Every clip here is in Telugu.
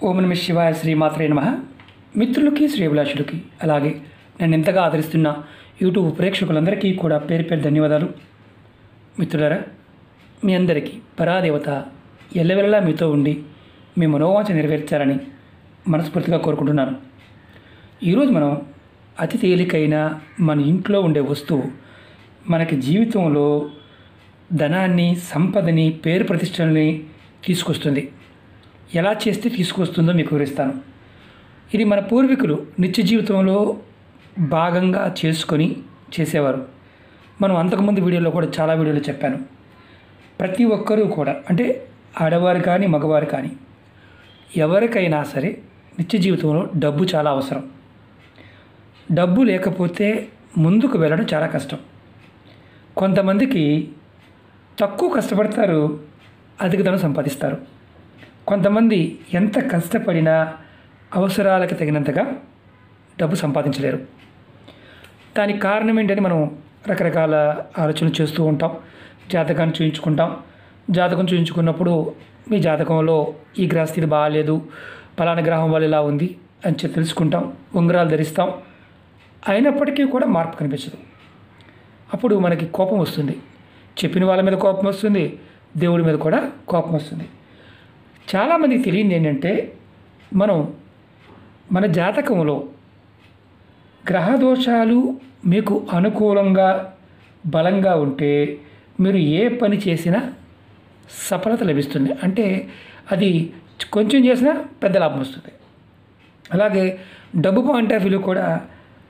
ఓం నమః శివాయ శ్రీమాత్రే నమః. మిత్రులకి శ్రేభిలాషులకి అలాగే నన్ను ఎంతగా ఆదరిస్తున్న యూట్యూబ్ ప్రేక్షకులందరికీ కూడా పేరు పేరు ధన్యవాదాలు. మిత్రులారా, మీ అందరికీ పరాదేవత ఎల్లవెల్లలా మీతో ఉండి మీ మనోవాంఛ నెరవేర్చాలని మనస్ఫూర్తిగా కోరుకుంటున్నాను. ఈరోజు మనం అతి తేలికైన మన ఇంట్లో ఉండే వస్తువు మనకి జీవితంలో ధనాన్ని, సంపదని, పేరు ప్రతిష్టలని తీసుకొస్తుంది. ఎలా చేస్తే తీసుకొస్తుందో మీకు వివరిస్తాను. ఇది మన పూర్వీకులు నిత్య జీవితంలో భాగంగా చేసుకొని చేసేవారు. మనం అంతకుముందు వీడియోలో కూడా చాలా వీడియోలు చెప్పాను. ప్రతి ఒక్కరూ కూడా, అంటే ఆడవారు కానీ మగవారు కానీ, ఎవరికైనా సరే నిత్య జీవితంలో డబ్బు చాలా అవసరం. డబ్బు లేకపోతే ముందుకు వెళ్ళడం చాలా కష్టం. కొంతమందికి తక్కువ కష్టపడతారు, అధిక ధనం సంపాదిస్తారు. కొంతమంది ఎంత కష్టపడినా అవసరాలకు తగినంతగా డబ్బు సంపాదించలేరు. దానికి కారణం ఏంటని మనం రకరకాల ఆలోచనలు చేస్తూ ఉంటాం. జాతకాన్ని చూయించుకుంటాం. జాతకం చూయించుకున్నప్పుడు మీ జాతకంలో ఈ గ్రహస్థితి బాగాలేదు, పలానా గ్రహం వల్ల ఇలా ఉంది అని చెప్పి తెలుసుకుంటాం. ఉంగరాలు ధరిస్తాం. అయినప్పటికీ కూడా మార్పు కనిపించదు. అప్పుడు మనకి కోపం వస్తుంది. చెప్పిన వాళ్ళ మీద కోపం వస్తుంది, దేవుడి మీద కూడా కోపం వస్తుంది. చాలామందికి తెలియదు ఏంటంటే, మన జాతకంలో గ్రహదోషాలు మీకు అనుకూలంగా బలంగా ఉంటే మీరు ఏ పని చేసినా సఫలత లభిస్తుంది. అంటే అది కొంచెం చేసినా పెద్ద లాభం వస్తుంది. అలాగే డబ్బు పాయింట్ ఆఫ్ వ్యూ కూడా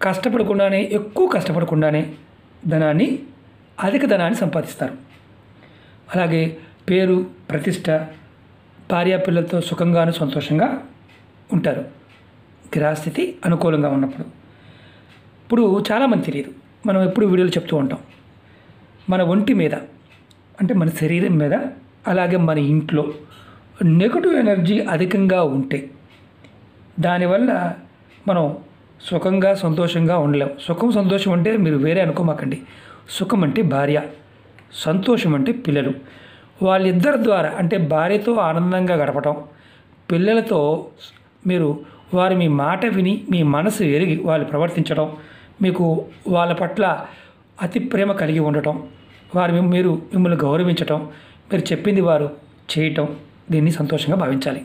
కష్టపడకుండానే, ఎక్కువ కష్టపడకుండానే అధిక ధనాన్ని సంపాదిస్తారు. అలాగే పేరు, ప్రతిష్ట, భార్యాపిల్లలతో సుఖంగాను సంతోషంగా ఉంటారు గ్రహస్థితి అనుకూలంగా ఉన్నప్పుడు. ఇప్పుడు చాలామంది తెలియదు, మనం ఎప్పుడు వీడియోలు చెప్తూ ఉంటాం, మన ఒంటి మీద, అంటే మన శరీరం మీద, అలాగే మన ఇంట్లో నెగటివ్ ఎనర్జీ అధికంగా ఉంటే దానివల్ల మనం సుఖంగా సంతోషంగా ఉండలేం. సుఖం సంతోషం అంటే మీరు వేరే అనుకోమాకండి. సుఖం అంటే భార్య, సంతోషం అంటే పిల్లలు. వాళ్ళిద్దరి ద్వారా, అంటే భార్యతో ఆనందంగా గడపటం, పిల్లలతో వారు మీ మాట విని మీ మనసు ఎరిగి వాళ్ళు ప్రవర్తించడం, మీకు వాళ్ళ పట్ల అతి ప్రేమ కలిగి ఉండటం, మిమ్మల్ని గౌరవించటం, మీరు చెప్పింది వారు చేయటం, దీన్ని సంతోషంగా భావించాలి.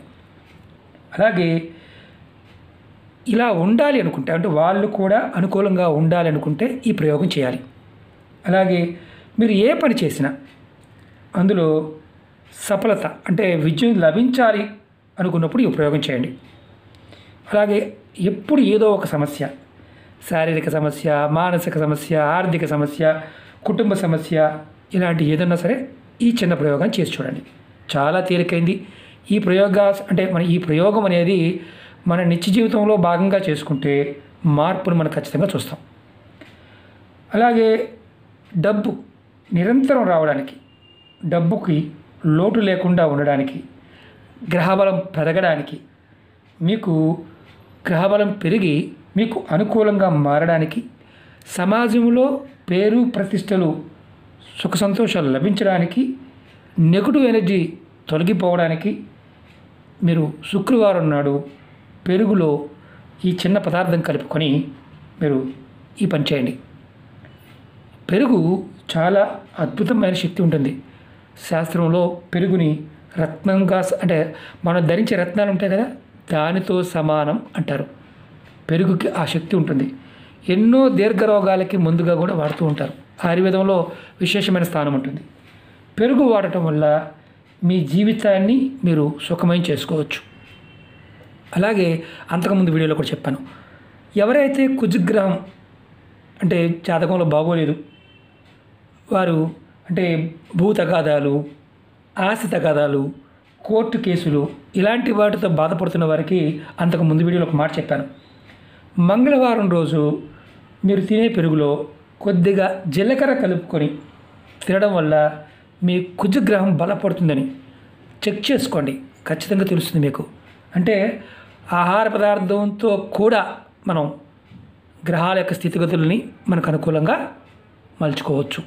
అలాగే ఇలా ఉండాలి అనుకుంటే, అంటే వాళ్ళు కూడా అనుకూలంగా ఉండాలి అనుకుంటే ఈ ప్రయోగం చేయాలి. అలాగే మీరు ఏ పని చేసినా అందులో సఫలత, అంటే విజయం లభించాలి అనుకున్నప్పుడు ఈ ప్రయోగం చేయండి. అలాగే ఎప్పుడు ఏదో ఒక సమస్య, శారీరక సమస్య, మానసిక సమస్య, ఆర్థిక సమస్య, కుటుంబ సమస్య, ఇలాంటి ఏదన్నా సరే ఈ చిన్న ప్రయోగాన్ని చేసి చూడండి. చాలా తేలికైంది. ఈ ప్రయోగం అనేది మన నిత్య జీవితంలో భాగంగా చేసుకుంటే మార్పును మనం ఖచ్చితంగా చూస్తాం. అలాగే డబ్బు నిరంతరం రావడానికి, డబ్బుకి లోటు లేకుండా ఉండడానికి, గ్రహబలం పెరగడానికి, మీకు గ్రహబలం పెరిగి మీకు అనుకూలంగా మారడానికి, సమాజంలో పేరు ప్రతిష్టలు, సుఖ సంతోషాలు లభించడానికి, నెగటివ్ ఎనర్జీ తొలగిపోవడానికి మీరు శుక్రవారం నాడు పెరుగులో ఈ చిన్న పదార్థం కలుపుకొని మీరు ఈ పని చేయండి. పెరుగు చాలా అద్భుతమైన శక్తి ఉంటుంది. శాస్త్రంలో పెరుగుని రత్నంగా, అంటే మనం ధరించే రత్నాలు ఉంటాయి కదా, దానితో సమానం అంటారు. పెరుగుకి ఆ శక్తి ఉంటుంది. ఎన్నో దీర్ఘరోగాలకి ముందుగా కూడా వాడుతూ ఉంటారు. ఆయుర్వేదంలో విశేషమైన స్థానం ఉంటుంది. పెరుగు వాడటం వల్ల మీ జీవితాన్ని మీరు సుఖమయం చేసుకోవచ్చు. అలాగే అంతకుముందు వీడియోలో కూడా చెప్పాను, ఎవరైతే కుజగ్రహం, అంటే జాతకంలో బాగోలేదు, వారు అంటే భూ తగాదాలు, ఆస్తి తగాదాలు, కోర్టు కేసులు, ఇలాంటి వాటితో బాధపడుతున్న వారికి అంతకు ముందు వీడియోలో ఒక మాట చెప్పాను. మంగళవారం రోజు మీరు తినే పెరుగులో కొద్దిగా జీలకర్ర కలుపుకొని తినడం వల్ల మీ కుజగ్రహం బలపడుతుందని చెక్ చేసుకోండి. ఖచ్చితంగా తెలుస్తుంది మీకు. అంటే ఆహార పదార్థంతో కూడా మనం గ్రహాల యొక్క స్థితిగతులని మనకు అనుకూలంగా మలుచుకోవచ్చు.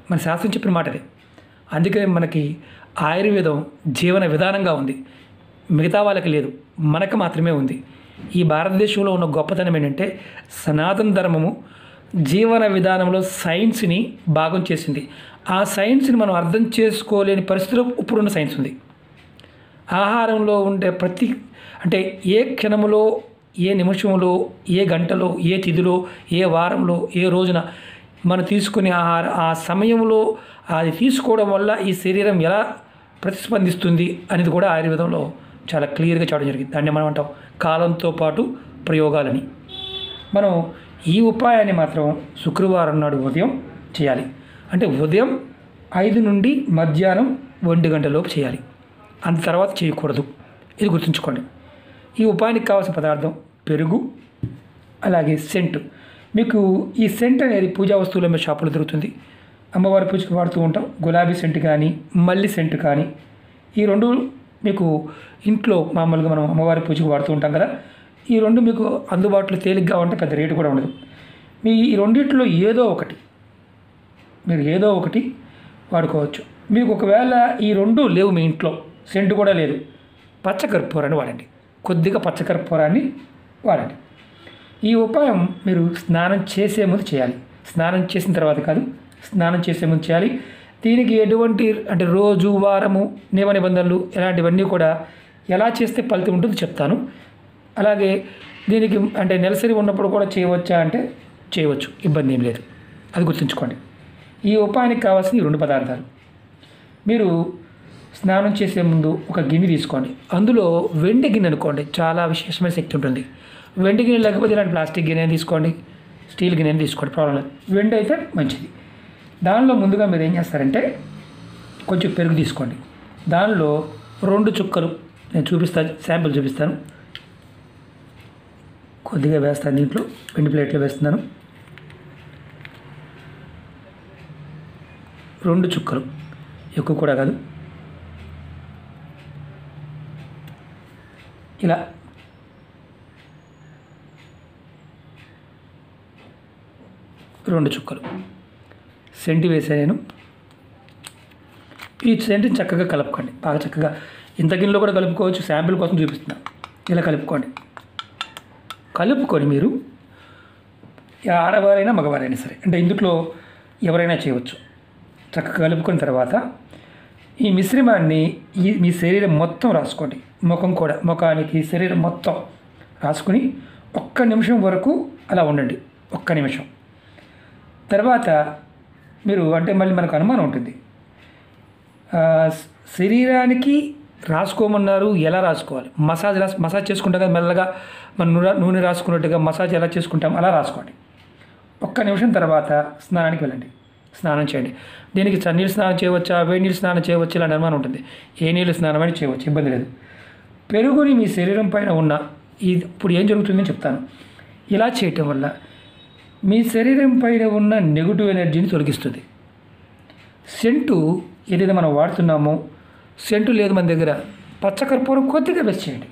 మన శాస్త్రం చెప్పిన మాట అది. అందుకే మనకి ఆయుర్వేదం జీవన విధానంగా ఉంది. మిగతా వాళ్ళకి లేదు, మనకు మాత్రమే ఉంది. ఈ భారతదేశంలో ఉన్న గొప్పతనం ఏంటంటే సనాతన ధర్మము జీవన విధానంలో సైన్స్ని భాగం చేసింది. ఆ సైన్స్ని మనం అర్థం చేసుకోలేని పరిస్థితిలో ఇప్పుడున్న సైన్స్ ఉంది. ఆహారంలో ఉండే అంటే ఏ క్షణంలో, ఏ నిమిషంలో, ఏ గంటలో, ఏ తిథిలో, ఏ వారంలో, ఏ రోజున మనం తీసుకునే ఆ సమయంలో అది తీసుకోవడం వల్ల ఈ శరీరం ఎలా ప్రతిస్పందిస్తుంది అనేది కూడా ఆయుర్వేదంలో చాలా క్లియర్గా చెప్పడం జరిగింది. దాన్ని మనం అంటాం కాలంతో పాటు ప్రయోగాలని. మనం ఈ ఉపాయాన్ని మాత్రం శుక్రవారం నాడు ఉదయం చేయాలి. అంటే ఉదయం 5 నుండి మధ్యాహ్నం 1 గంటలోపు చేయాలి, అంత తర్వాత చేయకూడదు. ఇది గుర్తుంచుకోండి. ఈ ఉపాయానికి కావాల్సిన పదార్థం పెరుగు, అలాగే సెంటు. మీకు ఈ సెంట్ అనేది పూజా వస్తువుల మీద షాపులో దొరుకుతుంది. అమ్మవారి పూజకు వాడుతూ ఉంటాం. గులాబీ సెంటు కానీ, మల్లి సెంటు కానీ, ఈ రెండు మీకు ఇంట్లో మామూలుగా మనం అమ్మవారి పూజకు వాడుతూ ఉంటాం కదా. ఈ రెండు మీకు అందుబాటులో తేలిగ్గా ఉంటే పెద్ద రేటు కూడా ఉండదు. మీ ఈ రెండిట్లో మీరు ఏదో ఒకటి వాడుకోవచ్చు. మీకు ఒకవేళ ఈ రెండు లేవు, మీ ఇంట్లో సెంటు కూడా లేదు, పచ్చకర్పూరాన్ని వాడండి. కొద్దిగా పచ్చకర్పూరాన్ని వాడండి. ఈ ఉపాయం మీరు స్నానం చేసే ముందు చేయాలి. స్నానం చేసిన తర్వాత కాదు, స్నానం చేసే ముందు చేయాలి. దీనికి ఎటువంటి అంటే రోజు, వారము, నియమ నిబంధనలు ఇలాంటివన్నీ కూడా ఎలా చేస్తే ఫలితం ఉంటుందో చెప్తాను. అలాగే దీనికి అంటే నెలసరి ఉన్నప్పుడు కూడా చేయవచ్చా అంటే చేయవచ్చు, ఇబ్బంది ఏం లేదు. అది గుర్తుంచుకోండి. ఈ ఉపాయానికి కావాల్సిన ఈ 2 పదార్థాలు. మీరు స్నానం చేసే ముందు ఒక గిన్నె తీసుకోండి. అందులో వెండి గిన్నె అనుకోండి, చాలా విశేషమైన శక్తి ఉంటుంది. వెండి గిన్నె లేకపోతే ఇలాంటి ప్లాస్టిక్ గిన్నె తీసుకోండి, స్టీల్ గిన్నె తీసుకోండి, ప్రాబ్లం లేదు. వెండి అయితే మంచిది. దానిలో ముందుగా మీరు ఏం చేస్తారంటే కొంచెం పెరుగు తీసుకోండి. దానిలో 2 చుక్కలు నేను చూపిస్తాను, శాంపిల్ చూపిస్తాను. కొద్దిగా వేస్తాను, దీంట్లో వెండి ప్లేట్లో వేస్తున్నాను. 2 చుక్కలు, ఎక్కువ కూడా కాదు. ఇలా రెండు చుక్కలు సెంటు వేసాను నేను. ఈ సెంటుని చక్కగా కలుపుకోండి, బాగా చక్కగా. ఇంత గిన్నెలో కూడా కలుపుకోవచ్చు, శాంపిల్ కోసం చూపిస్తున్నాను. ఇలా కలుపుకోండి. కలుపుకొని మీరు ఆడవారైనా మగవారైనా సరే, అంటే ఇందులో ఎవరైనా చేయవచ్చు. చక్కగా కలుపుకున్న తర్వాత ఈ మిశ్రమాన్ని మీ శరీరం మొత్తం రాసుకోండి. ముఖం కూడా, ముఖానికి శరీరం మొత్తం రాసుకుని 1 నిమిషం వరకు అలా ఉండండి. 1 నిమిషం తర్వాత మీరు అంటే మళ్ళీ మనకు అనుమానం ఉంటుంది, శరీరానికి రాసుకోమన్నారు, ఎలా రాసుకోవాలి? మసాజ్ చేసుకుంటాం కదా, మెల్లగా మన నూనె రాసుకున్నట్టుగా మసాజ్ ఎలా చేసుకుంటాం అలా రాసుకోండి. 1 నిమిషం తర్వాత స్నానానికి వెళ్ళండి, స్నానం చేయండి. దీనికి చన్నీళ్ళు స్నానం చేయవచ్చా, వేడి నీళ్ళు స్నానం చేయవచ్చు, ఇలాంటి అనుమానం ఉంటుంది. ఏ నీళ్ళు స్నానం అని చేయవచ్చు, ఇబ్బంది లేదు. పెరుగుని మీ శరీరం పైన ఉన్న ఇప్పుడు ఏం జరుగుతుందని చెప్తాను. ఇలా చేయటం వల్ల మీ శరీరం పైన ఉన్న నెగిటివ్ ఎనర్జీని తొలగిస్తుంది. సెంటు ఏదైతే మనం వాడుతున్నామో, సెంటు లేదు మన దగ్గర, పచ్చకర్పూరం కొద్దిగా వేసి చేయండి.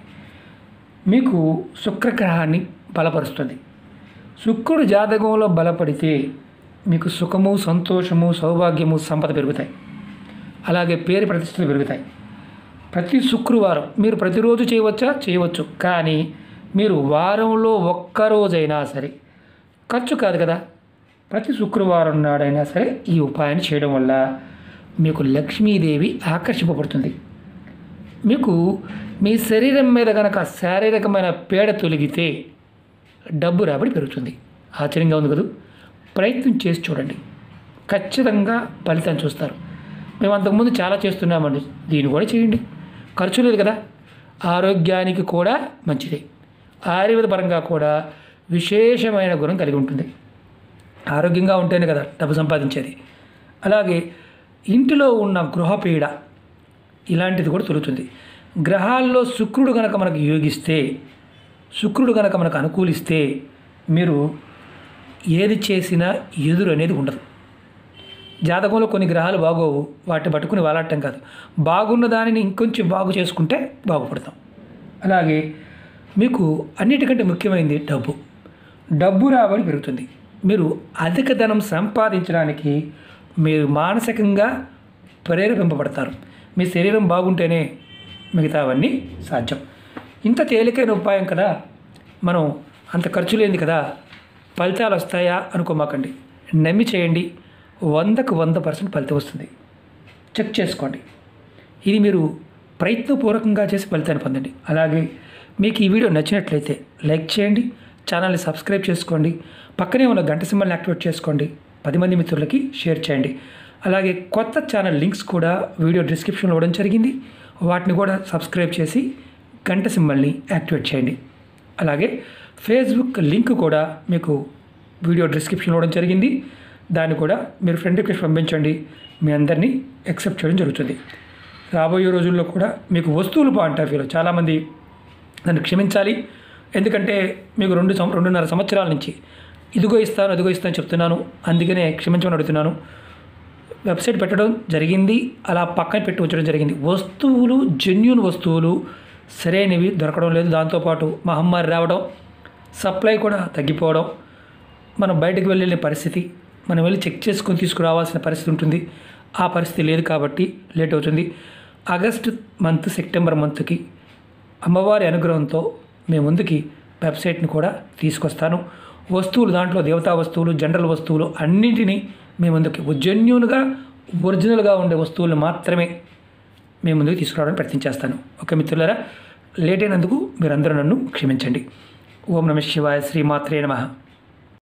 మీకు శుక్రగ్రహాన్ని బలపరుస్తుంది. శుక్రుడు జాతకంలో బలపడితే మీకు సుఖము, సంతోషము, సౌభాగ్యము, సంపద పెరుగుతాయి. అలాగే పేరు ప్రతిష్టలు పెరుగుతాయి. ప్రతి శుక్రవారం మీరు ప్రతిరోజు చేయవచ్చు, కానీ మీరు వారంలో 1 రోజైనా సరే, ఖర్చు కాదు కదా, ప్రతి శుక్రవారం నాడైనా సరే ఈ ఉపాయాన్ని చేయడం వల్ల మీకు లక్ష్మీదేవి ఆకర్షింపబడుతుంది. మీకు మీ శరీరం మీద కనుక శారీరకమైన పీడ తొలగితే డబ్బు రాబడి పెరుగుతుంది. ఆశ్చర్యంగా ఉంది కదా. ప్రయత్నం చేసి చూడండి, ఖచ్చితంగా ఫలితాన్ని చూస్తారు. మేము అంతకుముందు చాలా చేస్తున్నామండి, దీన్ని కూడా చేయండి, ఖర్చు లేదు కదా. ఆరోగ్యానికి కూడా మంచిది, ఆయుర్వేద పరంగా కూడా విశేషమైన గుణం కలిగి ఉంటుంది. ఆరోగ్యంగా ఉంటేనే కదా డబ్బు సంపాదించేది. అలాగే ఇంటిలో ఉన్న గృహపీడ ఇలాంటిది కూడా తొలుగుతుంది. గ్రహాల్లో శుక్రుడు కనుక మనకు యోగిస్తే, శుక్రుడు కనుక మనకు అనుకూలిస్తే మీరు ఏది చేసినా ఎదురు అనేది ఉండదు. జాతకంలో కొన్ని గ్రహాలు బాగోవు, వాటిని పట్టుకుని వాలాడటం కాదు, బాగున్న దానిని ఇంకొంచెం బాగు చేసుకుంటే బాగుపడతాం. అలాగే మీకు అన్నిటికంటే ముఖ్యమైనది డబ్బు రాబడి పెరుగుతుంది. మీరు అధిక ధనం సంపాదించడానికి మీరు మానసికంగా ప్రేరేపింపబడతారు. మీ శరీరం బాగుంటేనే మిగతావన్నీ సాధ్యం. ఇంత తేలికైన ఉపాయం కదా, మనం అంత ఖర్చు లేనిది కదా, ఫలితాలు వస్తాయా అనుకోమాకండి. నమ్మి చేయండి, 100కు 100% ఫలితం వస్తుంది. చెక్ చేసుకోండి. ఇది మీరు ప్రయత్నపూర్వకంగా చేసి ఫలితాన్ని పొందండి. అలాగే మీకు ఈ వీడియో నచ్చినట్లయితే లైక్ చేయండి, ఛానల్ని సబ్స్క్రైబ్ చేసుకోండి, పక్కనే ఉన్న గంట సింబల్ని యాక్టివేట్ చేసుకోండి, 10 మంది మిత్రులకి షేర్ చేయండి. అలాగే కొత్త ఛానల్ లింక్స్ కూడా వీడియో డిస్క్రిప్షన్లో ఇవ్వడం జరిగింది, వాటిని కూడా సబ్స్క్రైబ్ చేసి గంట సింబల్ని యాక్టివేట్ చేయండి. అలాగే ఫేస్బుక్ లింక్ కూడా మీకు వీడియో డిస్క్రిప్షన్లో ఇవ్వడం జరిగింది, దాన్ని కూడా మీరు ఫ్రెండ్ రిక్వెస్ట్ పంపించండి, మీ అందరినీ యాక్సెప్ట్ చేయడం జరుగుతుంది. రాబోయే రోజుల్లో కూడా మీకు వస్తువులు పాయింట్ ఆఫ్ వ్యూలో చాలామంది నన్ను క్షమించాలి, ఎందుకంటే మీకు 2.5 సంవత్సరాల నుంచి ఇదిగో ఇస్తాను చెప్తున్నాను, అందుకనే క్షమించమని అడుగుతున్నాను. వెబ్సైట్ పెట్టడం జరిగింది, అలా పక్కన పెట్టి ఉంచడం జరిగింది. వస్తువులు, జెన్యూన్ వస్తువులు సరైనవి దొరకడం లేదు. దాంతోపాటు మహమ్మారి రావడం, సప్లై కూడా తగ్గిపోవడం, మనం బయటకు వెళ్ళే పరిస్థితి, మనం వెళ్ళి చెక్ చేసుకొని తీసుకురావాల్సిన పరిస్థితి ఉంటుంది. ఆ పరిస్థితి లేదు కాబట్టి లేట్ అవుతుంది. ఆగస్టు మంత్, సెప్టెంబర్ మంత్కి అమ్మవారి అనుగ్రహంతో మీ ముందుకి వెబ్సైట్ని కూడా తీసుకొస్తాను. వస్తువులు, దాంట్లో దేవతా వస్తువులు, జనరల్ వస్తువులు అన్నింటినీ మీ ముందుకి జెన్యూన్గా, ఒరిజినల్గా ఉండే వస్తువులు మాత్రమే మీ ముందుకు తీసుకురావడానికి ప్రయత్నం చేస్తాను. ఓకే మిత్రులారా, లేట్ అయినందుకు మీరందరూ నన్ను క్షమించండి. ఓం నమః శివాయ, శ్రీమాత్రే నమః.